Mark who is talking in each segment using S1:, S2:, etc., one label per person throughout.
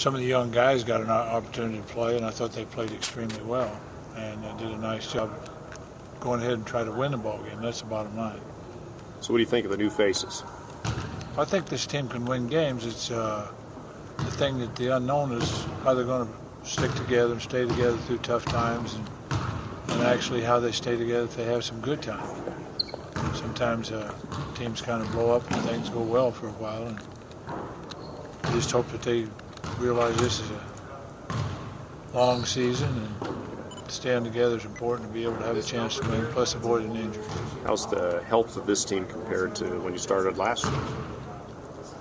S1: some of the young guys got an opportunity to play, and I thought they played extremely well and did a nice job going ahead and try to win the ball game. That's the bottom line.
S2: So what do you think of the new faces?
S1: I think this team can win games. It's the thing that the unknown is how they're going to stick together and stay together through tough times, and actually how they stay together if they have some good times. Sometimes teams kind of blow up and things go well for a while, and I just hope that they realize this is a long season, and staying together is important to be able to have a chance to win, plus avoid an injury.
S2: How's the health of this team compared to when you started last year?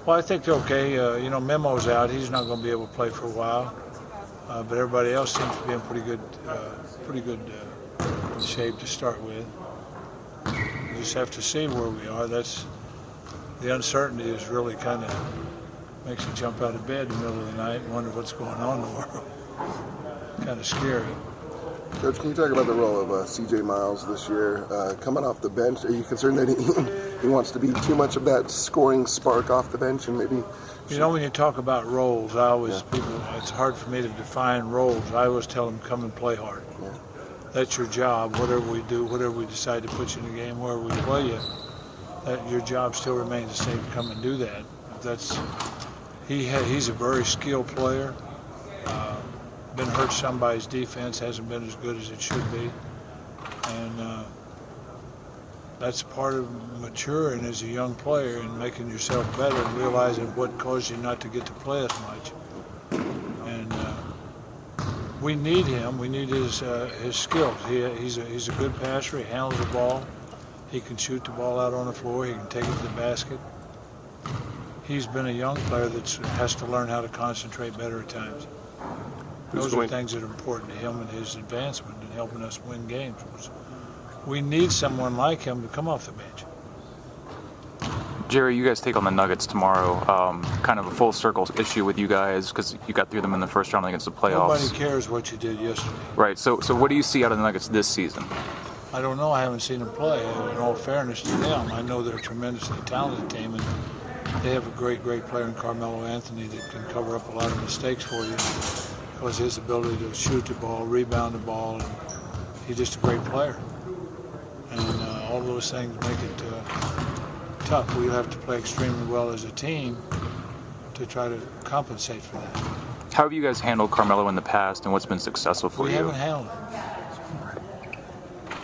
S1: Well, I think okay. Memo's out; he's not going to be able to play for a while. But everybody else seems to be in pretty good shape to start with. We just have to see where we are. That's the uncertainty is really kind of makes you jump out of bed in the middle of the night and wonder what's going on in the world. Kind of scary.
S3: Coach, can you talk about the role of C.J. Miles this year? Coming off the bench, are you concerned that he wants to be too much of that scoring spark off the bench and maybe?
S1: You know, when you talk about roles, it's hard for me to define roles. I always tell them, come and play hard. Yeah. That's your job, whatever we do, whatever we decide to put you in the game, wherever we play you, your job still remains the same, come and do that. He's a very skilled player. Been hurt some by his defense, hasn't been as good as it should be. And that's part of maturing as a young player and making yourself better and realizing what caused you not to get to play as much. And we need him. We need his skills. He's a good passer. He handles the ball. He can shoot the ball out on the floor. He can take it to the basket. He's been a young player that has to learn how to concentrate better at times. Those are things that are important to him and his advancement and helping us win games. We need someone like him to come off the bench.
S4: Jerry, you guys take on the Nuggets tomorrow. Kind of a full circle issue with you guys because you got through them in the first round against the playoffs.
S1: Nobody cares what you did yesterday.
S4: Right. So what do you see out of the Nuggets this season?
S1: I don't know. I haven't seen them play. In all fairness to them, I know they're a tremendously talented team, and they have a great player in Carmelo Anthony that can cover up a lot of mistakes for you because his ability to shoot the ball, rebound the ball, and he's just a great player. And all those things make it tough. We'll have to play extremely well as a team to try to compensate for that.
S4: How have you guys handled Carmelo in the past, and what's been successful for you?
S1: We haven't handled him.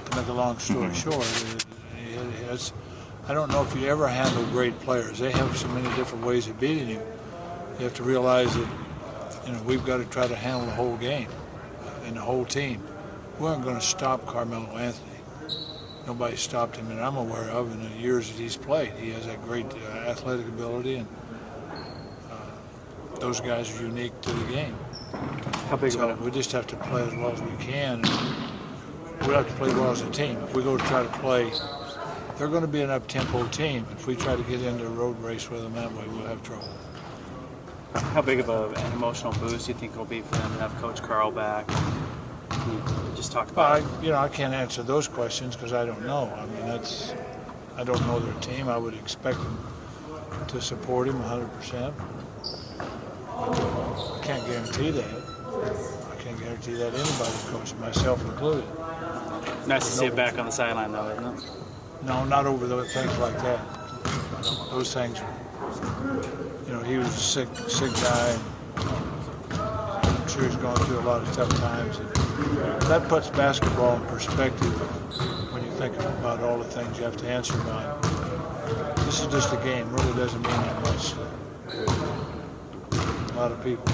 S1: To make a long story short, I don't know if you ever handle great players. They have so many different ways of beating you. You have to realize that we've got to try to handle the whole game and the whole team. We aren't going to stop Carmelo Anthony. Nobody stopped him that I'm aware of in the years that he's played. He has that great athletic ability, and those guys are unique to the game.
S5: How big
S1: so we just have to play as well as we can. We have to play well as a team. If we go to try to play, they're going to be an up-tempo team. If we try to get into a road race with them that way, we'll have trouble.
S5: How big of an emotional boost do you think it'll be for them to have Coach Carl back? Can you just talk about
S1: I can't answer those questions because I don't know. I mean, I don't know their team. I would expect them to support him 100%. I can't guarantee that. I can't guarantee that anybody's coaching, myself included.
S5: Nice to see it back on the sideline, though, isn't it?
S1: No, not over those things like that. Those things are, he was a sick guy. I'm sure he's going through a lot of tough times. And that puts basketball in perspective when you think about all the things you have to answer about. This is just a game. It really doesn't mean that much to a lot of people.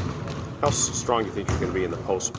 S2: How strong do you think you're going to be in the post